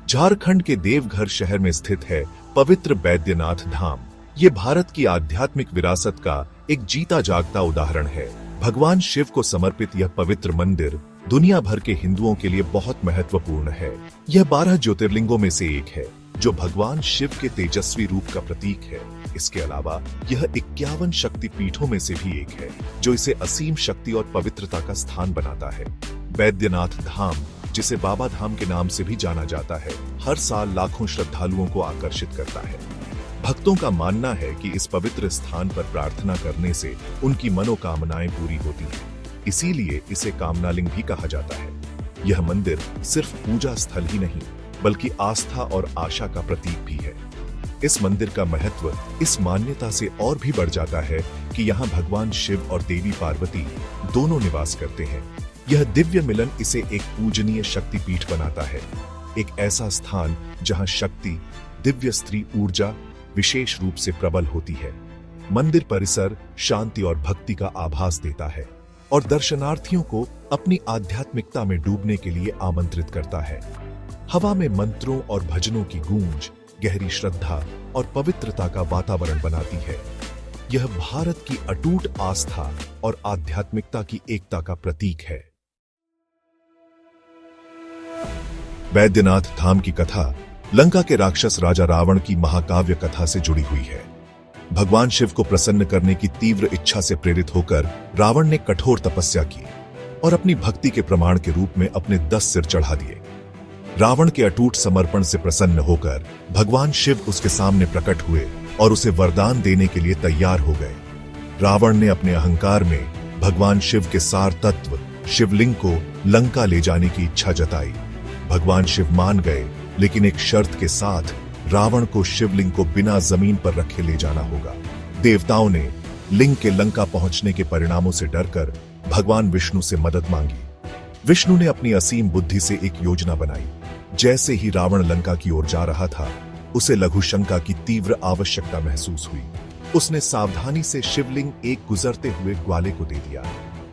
झारखंड के देवघर शहर में स्थित है पवित्र बैद्यनाथ धाम। ये भारत की आध्यात्मिक विरासत का एक जीता जागता उदाहरण है। भगवान शिव को समर्पित यह पवित्र मंदिर दुनिया भर के हिंदुओं के लिए बहुत महत्वपूर्ण है। यह 12 ज्योतिर्लिंगों में से एक है, जो भगवान शिव के तेजस्वी रूप का प्रतीक है। इसके अलावा यह 51 शक्ति पीठों में से भी एक है, जो इसे असीम शक्ति और पवित्रता का स्थान बनाता है। बैद्यनाथ धाम, जिसे बाबा धाम के नाम से भी जाना जाता है, हर साल लाखों श्रद्धालुओं को आकर्षित करता है। भक्तों का मानना है कि इस पवित्र स्थान पर प्रार्थना करने से उनकी मनोकामनाएं पूरी होती हैं। इसीलिए इसे कामनालिंग भी कहा जाता है। यह मंदिर सिर्फ पूजा स्थल ही नहीं, बल्कि आस्था और आशा का प्रतीक भी है। इस मंदिर का महत्व इस मान्यता से और भी बढ़ जाता है कि यहाँ भगवान शिव और देवी पार्वती दोनों निवास करते हैं। यह दिव्य मिलन इसे एक पूजनीय शक्तिपीठ बनाता है, एक ऐसा स्थान जहाँ शक्ति, दिव्य स्त्री ऊर्जा विशेष रूप से प्रबल होती है। मंदिर परिसर शांति और भक्ति का आभास देता है और दर्शनार्थियों को अपनी आध्यात्मिकता में डूबने के लिए आमंत्रित करता है। हवा में मंत्रों और भजनों की गूंज गहरी श्रद्धा और पवित्रता का वातावरण बनाती है। यह भारत की अटूट आस्था और आध्यात्मिकता की एकता का प्रतीक है। बैद्यनाथ धाम की कथा लंका के राक्षस राजा रावण की महाकाव्य कथा से जुड़ी हुई है। भगवान शिव को प्रसन्न करने की तीव्र इच्छा से प्रेरित होकर रावण ने कठोर तपस्या की और अपनी भक्ति के प्रमाण के रूप में अपने 10 सिर चढ़ा दिए। रावण के अटूट समर्पण से प्रसन्न होकर भगवान शिव उसके सामने प्रकट हुए और उसे वरदान देने के लिए तैयार हो गए। रावण ने अपने अहंकार में भगवान शिव के सार तत्व शिवलिंग को लंका ले जाने की इच्छा जताई। भगवान शिव मान गए, लेकिन एक शर्त के साथ, रावण को शिवलिंग को बिना जमीन पर रखे ले जाना होगा। देवताओं ने लिंग के लंका पहुंचने के परिणामों से डरकर भगवान विष्णु से मदद मांगी। विष्णु ने अपनी असीम बुद्धि से एक योजना बनाई। जैसे ही रावण लंका की ओर जा रहा था, उसे लघुशंका की तीव्र आवश्यकता महसूस हुई। उसने सावधानी से शिवलिंग एक गुजरते हुए ग्वाले को दे दिया,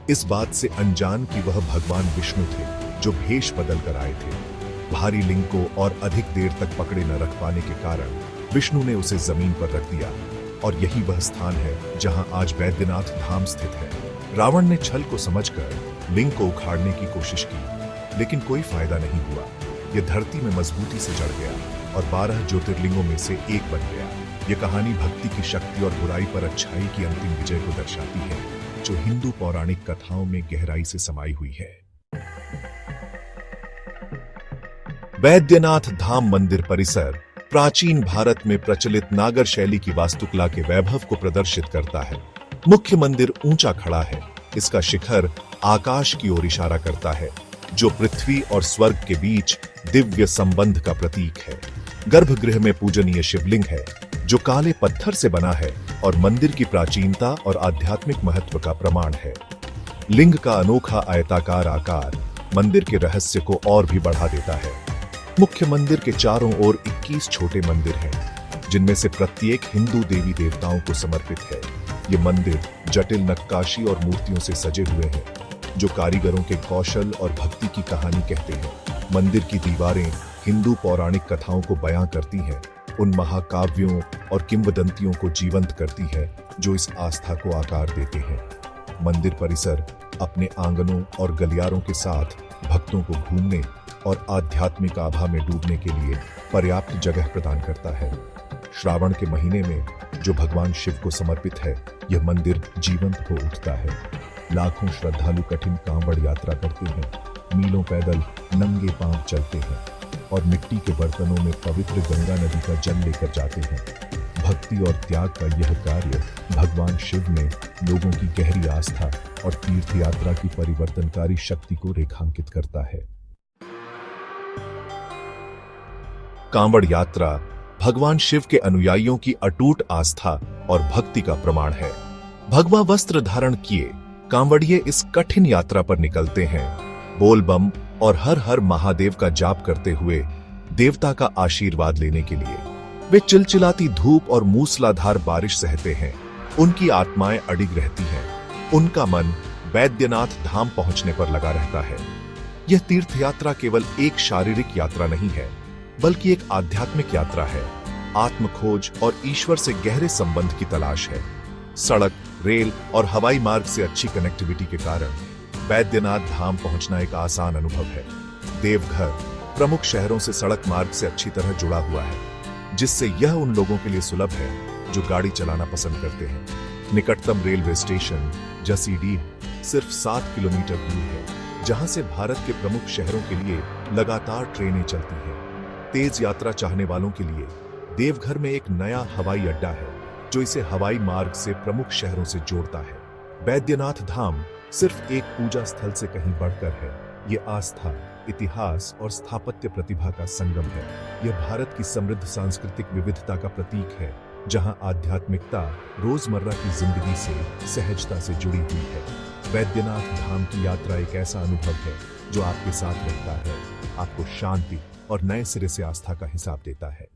इस बात से अनजान कि वह भगवान विष्णु थे, जो भेष बदल कर आए थे। भारी लिंग को और अधिक देर तक पकड़े न रख पाने के कारण विष्णु ने उसे जमीन पर रख दिया, और यही वह स्थान है जहां आज बैद्यनाथ धाम स्थित है। रावण ने छल को समझकर लिंग को उखाड़ने की कोशिश की, लेकिन कोई फायदा नहीं हुआ। यह धरती में मजबूती से जड़ गया और 12 ज्योतिर्लिंगों में से एक बन गया। यह कहानी भक्ति की शक्ति और बुराई पर अच्छाई की अंतिम विजय को दर्शाती है, जो हिंदू पौराणिक कथाओं में गहराई से समाई हुई है। बैद्यनाथ धाम मंदिर परिसर प्राचीन भारत में प्रचलित नागर शैली की वास्तुकला के वैभव को प्रदर्शित करता है। मुख्य मंदिर ऊंचा खड़ा है। इसका शिखर आकाश की ओर इशारा करता है, जो पृथ्वी और स्वर्ग के बीच दिव्य संबंध का प्रतीक है। गर्भगृह में पूजनीय शिवलिंग है, जो काले पत्थर से बना है और मंदिर की प्राचीनता और आध्यात्मिक महत्व का प्रमाण है। लिंग का अनोखा आयताकार आकार मंदिर के रहस्य को और भी बढ़ा देता है। मुख्य मंदिर के चारों ओर 21 छोटे मंदिर हैं, जिनमें से प्रत्येक हिंदू देवी देवताओं को समर्पित है। ये मंदिर जटिल नक्काशी और मूर्तियों से सजे हुए हैं, जो कारीगरों के कौशल और भक्ति की कहानी कहते हैं। मंदिर की दीवारें हिंदू पौराणिक कथाओं को बयां करती हैं, उन महाकाव्यों और किंवदंतियों को जीवंत करती हैं, जो इस आस्था को आकार देते हैं। मंदिर परिसर अपने आंगनों और गलियारों के साथ भक्तों को घूमने और आध्यात्मिक आभा में डूबने के लिए पर्याप्त जगह प्रदान करता है। श्रावण के महीने में, जो भगवान शिव को समर्पित है, यह मंदिर जीवंत हो उठता है। लाखों श्रद्धालु कठिन कांवड़ यात्रा करते हैं, मीलों पैदल नंगे पांव चलते हैं और मिट्टी के बर्तनों में पवित्र गंगा नदी का जल लेकर जाते हैं। भक्ति और त्याग का यह कार्य भगवान शिव में लोगों की गहरी आस्था और तीर्थ यात्रा की परिवर्तनकारी शक्ति को रेखांकित करता है। कांवड़ यात्रा भगवान शिव के अनुयायियों की अटूट आस्था और भक्ति का प्रमाण है। भगवा वस्त्र धारण किए कांवड़िए इस कठिन यात्रा पर निकलते हैं, बोल बम और हर हर महादेव का जाप करते हुए देवता का आशीर्वाद लेने के लिए। वे चिलचिलाती धूप और मूसलाधार बारिश सहते हैं। उनकी आत्माएं अडिग रहती हैं। उनका मन बैद्यनाथ धाम पहुंचने पर लगा रहता है। यह तीर्थ यात्रा केवल एक शारीरिक यात्रा नहीं है, बल्कि एक आध्यात्मिक यात्रा है, आत्मखोज और ईश्वर से गहरे संबंध की तलाश है। सड़क, रेल और हवाई मार्ग से अच्छी कनेक्टिविटी के कारण बैद्यनाथ धाम पहुंचना एक आसान अनुभव है। देवघर प्रमुख शहरों से सड़क मार्ग से अच्छी तरह जुड़ा हुआ है, जिससे यह उन लोगों के लिए सुलभ है जो गाड़ी चलाना पसंद करते हैं। निकटतम रेलवे स्टेशन जसीडीह सिर्फ 7 किलोमीटर दूर है, जहां से भारत के प्रमुख शहरों के लिए लगातार ट्रेनें चलती हैं। तेज यात्रा चाहने वालों के लिए देवघर में एक नया हवाई अड्डा है, जो इसे हवाई मार्ग से प्रमुख शहरों से जोड़ता है। बैद्यनाथ धाम सिर्फ एक पूजा स्थल से कहीं बढ़कर है। ये आस्था, इतिहास और स्थापत्य प्रतिभा का संगम है। यह भारत की समृद्ध सांस्कृतिक विविधता का प्रतीक है, जहां आध्यात्मिकता रोजमर्रा की जिंदगी से सहजता से जुड़ी हुई है। बैद्यनाथ धाम की यात्रा एक ऐसा अनुभव है जो आपके साथ रहता है, आपको शांति और नए सिरे से आस्था का हिसाब देता है।